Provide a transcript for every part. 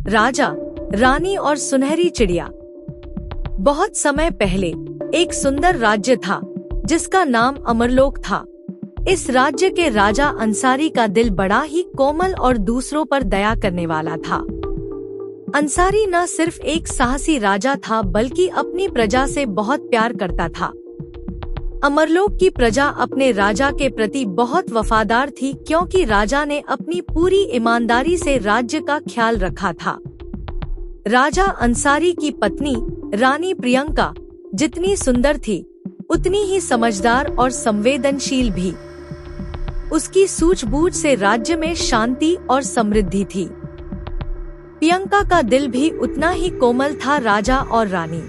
राजा, रानी और सुनहरी चिड़िया। बहुत समय पहले एक सुंदर राज्य था जिसका नाम अमरलोक था। इस राज्य के राजा अंसारी का दिल बड़ा ही कोमल और दूसरों पर दया करने वाला था। अंसारी न सिर्फ एक साहसी राजा था बल्कि अपनी प्रजा से बहुत प्यार करता था। अमरलोक की प्रजा अपने राजा के प्रति बहुत वफादार थी क्योंकि राजा ने अपनी पूरी ईमानदारी से राज्य का ख्याल रखा था। राजा अंसारी की पत्नी रानी प्रियंका जितनी सुंदर थी उतनी ही समझदार और संवेदनशील भी। उसकी सूझबूझ से राज्य में शांति और समृद्धि थी। प्रियंका का दिल भी उतना ही कोमल था। राजा और रानी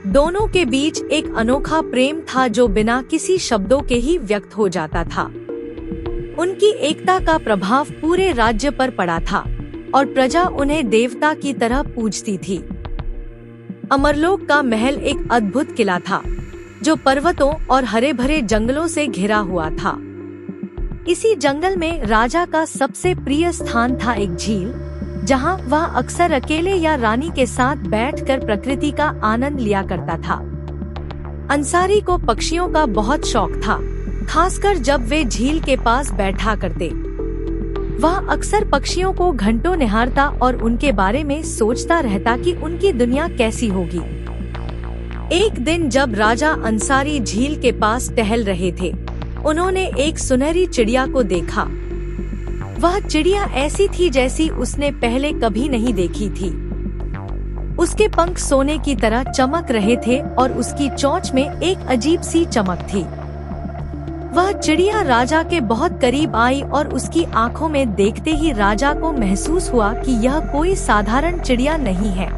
दोनों के बीच एक अनोखा प्रेम था जो बिना किसी शब्दों के ही व्यक्त हो जाता था। उनकी एकता का प्रभाव पूरे राज्य पर पड़ा था और प्रजा उन्हें देवता की तरह पूजती थी। अमरलोक का महल एक अद्भुत किला था जो पर्वतों और हरे भरे जंगलों से घिरा हुआ था। इसी जंगल में राजा का सबसे प्रिय स्थान था एक झील, जहां वह अक्सर अकेले या रानी के साथ बैठकर प्रकृति का आनंद लिया करता था। अंसारी को पक्षियों का बहुत शौक था, खासकर जब वे झील के पास बैठा करते। वह अक्सर पक्षियों को घंटों निहारता और उनके बारे में सोचता रहता कि उनकी दुनिया कैसी होगी। एक दिन जब राजा अंसारी झील के पास टहल रहे थे, उन्होंने एक सुनहरी चिड़िया को देखा। वह चिड़िया ऐसी थी जैसी उसने पहले कभी नहीं देखी थी। उसके पंख सोने की तरह चमक रहे थे और उसकी चोंच में एक अजीब सी चमक थी। वह चिड़िया राजा के बहुत करीब आई और उसकी आंखों में देखते ही राजा को महसूस हुआ कि यह कोई साधारण चिड़िया नहीं है।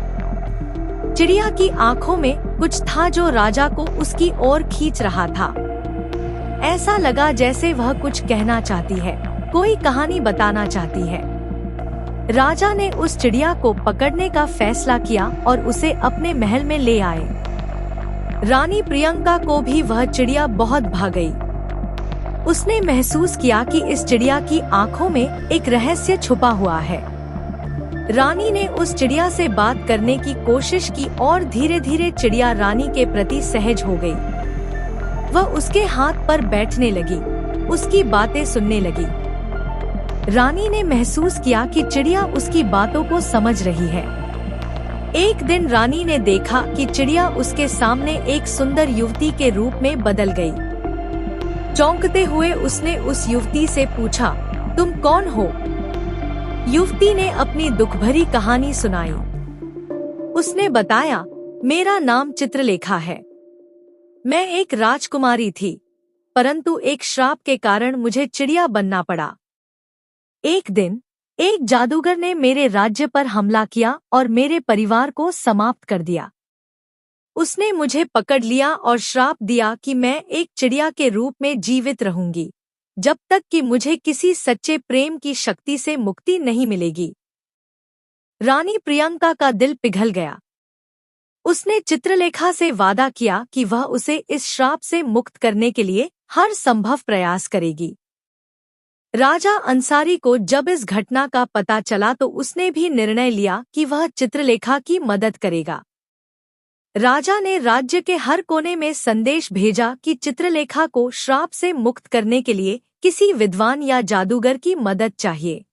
चिड़िया की आंखों में कुछ था जो राजा को उसकी ओर खींच रहा था। ऐसा लगा जैसे वह कुछ कहना चाहती है, कोई कहानी बताना चाहती है। राजा ने उस चिड़िया को पकड़ने का फैसला किया और उसे अपने महल में ले आए। रानी प्रियंका को भी वह चिड़िया बहुत भा गई। उसने महसूस किया कि इस चिड़िया की आंखों में एक रहस्य छुपा हुआ है। रानी ने उस चिड़िया से बात करने की कोशिश की और धीरे धीरे चिड़िया रानी के प्रति सहज हो गई। वह उसके हाथ पर बैठने लगी, उसकी बातें सुनने लगी। रानी ने महसूस किया कि चिड़िया उसकी बातों को समझ रही है। एक दिन रानी ने देखा कि चिड़िया उसके सामने एक सुंदर युवती के रूप में बदल गई। चौंकते हुए उसने उस युवती से पूछा, तुम कौन हो? युवती ने अपनी दुखभरी कहानी सुनाई। उसने बताया, मेरा नाम चित्रलेखा है। मैं एक राजकुमारी थी, परंतु एक श्राप के कारण मुझे चिड़िया बनना पड़ा। एक दिन एक जादूगर ने मेरे राज्य पर हमला किया और मेरे परिवार को समाप्त कर दिया। उसने मुझे पकड़ लिया और श्राप दिया कि मैं एक चिड़िया के रूप में जीवित रहूंगी, जब तक कि मुझे किसी सच्चे प्रेम की शक्ति से मुक्ति नहीं मिलेगी। रानी प्रियंका का दिल पिघल गया। उसने चित्रलेखा से वादा किया कि वह उसे इस श्राप से मुक्त करने के लिए हर संभव प्रयास करेगी। राजा अंसारी को जब इस घटना का पता चला तो उसने भी निर्णय लिया कि वह चित्रलेखा की मदद करेगा। राजा ने राज्य के हर कोने में संदेश भेजा कि चित्रलेखा को श्राप से मुक्त करने के लिए किसी विद्वान या जादूगर की मदद चाहिए।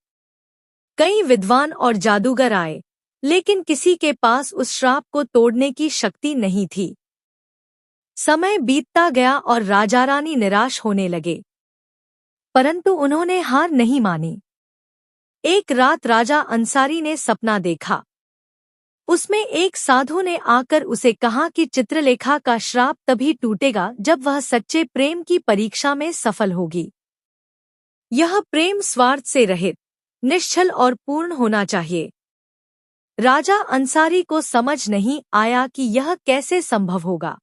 कई विद्वान और जादूगर आए, लेकिन किसी के पास उस श्राप को तोड़ने की शक्ति नहीं थी। समय बीतता गया और राजा रानी निराश होने लगे, परंतु उन्होंने हार नहीं मानी। एक रात राजा अंसारी ने सपना देखा। उसमें एक साधु ने आकर उसे कहा कि चित्रलेखा का श्राप तभी टूटेगा जब वह सच्चे प्रेम की परीक्षा में सफल होगी। यह प्रेम स्वार्थ से रहित, निश्चल और पूर्ण होना चाहिए। राजा अंसारी को समझ नहीं आया कि यह कैसे संभव होगा।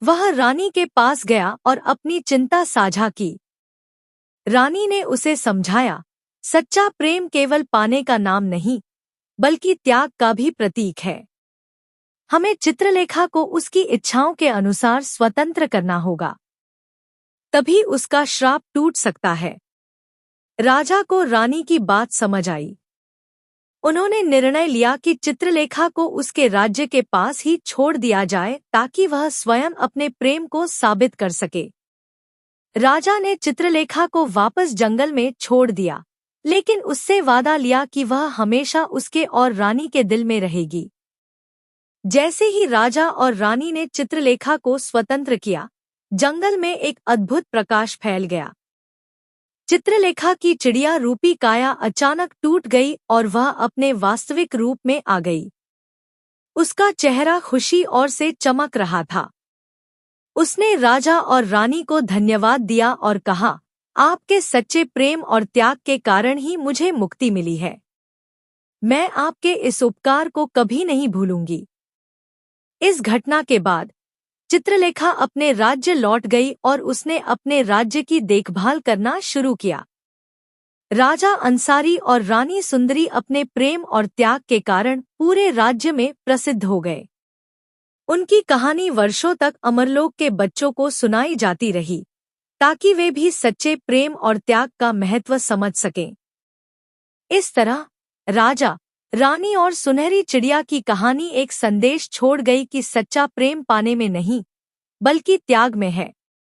वह रानी के पास गया और अपनी चिंता साझा की। रानी ने उसे समझाया, सच्चा प्रेम केवल पाने का नाम नहीं, बल्कि त्याग का भी प्रतीक है। हमें चित्रलेखा को उसकी इच्छाओं के अनुसार स्वतंत्र करना होगा, तभी उसका श्राप टूट सकता है। राजा को रानी की बात समझ आई। उन्होंने निर्णय लिया कि चित्रलेखा को उसके राज्य के पास ही छोड़ दिया जाए ताकि वह स्वयं अपने प्रेम को साबित कर सके। राजा ने चित्रलेखा को वापस जंगल में छोड़ दिया, लेकिन उससे वादा लिया कि वह हमेशा उसके और रानी के दिल में रहेगी। जैसे ही राजा और रानी ने चित्रलेखा को स्वतंत्र किया, जंगल में एक अद्भुत प्रकाश फैल गया। चित्रलेखा की चिड़िया रूपी काया अचानक टूट गई और वह अपने वास्तविक रूप में आ गई। उसका चेहरा खुशी और से चमक रहा था। उसने राजा और रानी को धन्यवाद दिया और कहा, आपके सच्चे प्रेम और त्याग के कारण ही मुझे मुक्ति मिली है। मैं आपके इस उपकार को कभी नहीं भूलूंगी। इस घटना के बाद चित्रलेखा अपने राज्य लौट गई और उसने अपने राज्य की देखभाल करना शुरू किया। राजा अंसारी और रानी सुंदरी अपने प्रेम और त्याग के कारण पूरे राज्य में प्रसिद्ध हो गए। उनकी कहानी वर्षों तक अमरलोक के बच्चों को सुनाई जाती रही, ताकि वे भी सच्चे प्रेम और त्याग का महत्व समझ सकें। इस तरह राजा, रानी और सुनहरी चिड़िया की कहानी एक संदेश छोड़ गई कि सच्चा प्रेम पाने में नहीं, बल्कि त्याग में है।